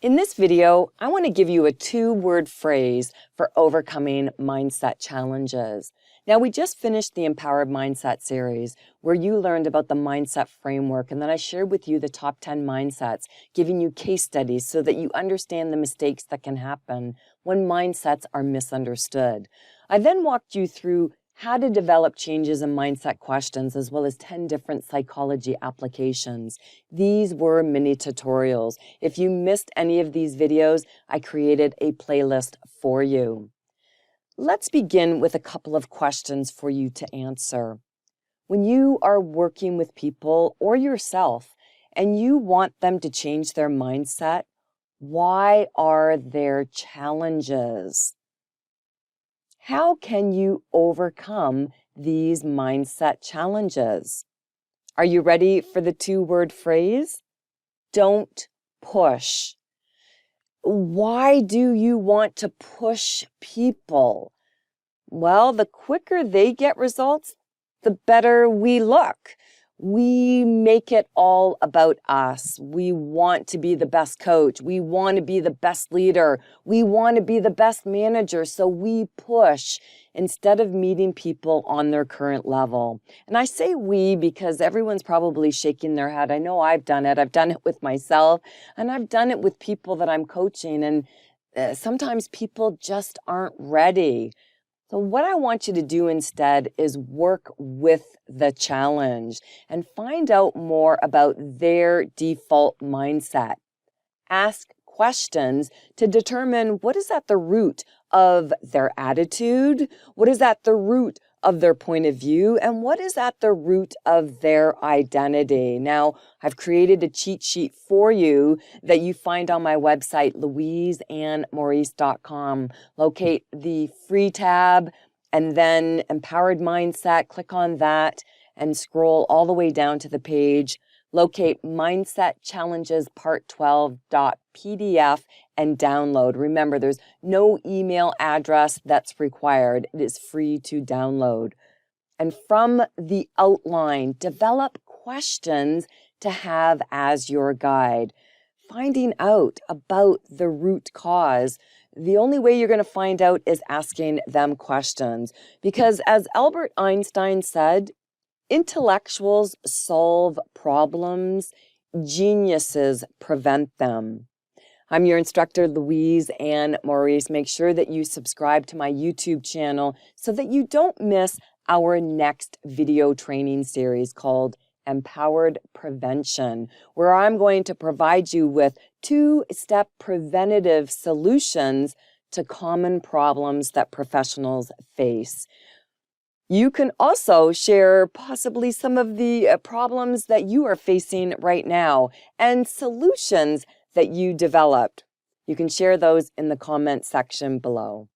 In this video, I want to give you a two-word phrase for overcoming mindset challenges. Now, we just finished the Empowered Mindset series where you learned about the mindset framework, and then I shared with you the top 10 mindsets, giving you case studies so that you understand the mistakes that can happen when mindsets are misunderstood. I then walked you through how to develop changes in mindset questions, as well as 10 different psychology applications. These were mini tutorials. If you missed any of these videos, I created a playlist for you. Let's begin with a couple of questions for you to answer. When you are working with people or yourself and you want them to change their mindset, why are there challenges? How can you overcome these mindset challenges? Are you ready for the two-word phrase? Don't push. Why do you want to push people? Well, the quicker they get results, the better we look. We make it all about us. We want to be the best coach. We want to be the best leader. We want to be the best manager. So we push instead of meeting people on their current level. And I say we because everyone's probably shaking their head. I know I've done it. I've done it with myself, and I've done it with people that I'm coaching. And sometimes people just aren't ready. So what I want you to do instead is work with the challenge and find out more about their default mindset. Ask questions to determine what is at the root of their attitude, what is at the root of their point of view, and what is at the root of their identity. Now, I've created a cheat sheet for you that you find on my website, louiseandmaurice.com. Locate the free tab and then Empowered Mindset. Click on that and scroll all the way down to the page. Locate Mindset Challenges Part 12.pdf and download. Remember, there's no email address that's required. It is free to download. And from the outline, develop questions to have as your guide. Finding out about the root cause. The only way you're going to find out is asking them questions. Because as Albert Einstein said, intellectuals solve problems, geniuses prevent them. I'm your instructor, Louise and Maurice. Make sure that you subscribe to my YouTube channel so that you don't miss our next video training series called Empowered Prevention, where I'm going to provide you with 2-step preventative solutions to common problems that professionals face. You can also share possibly some of the problems that you are facing right now and solutions that you developed. You can share those in the comment section below.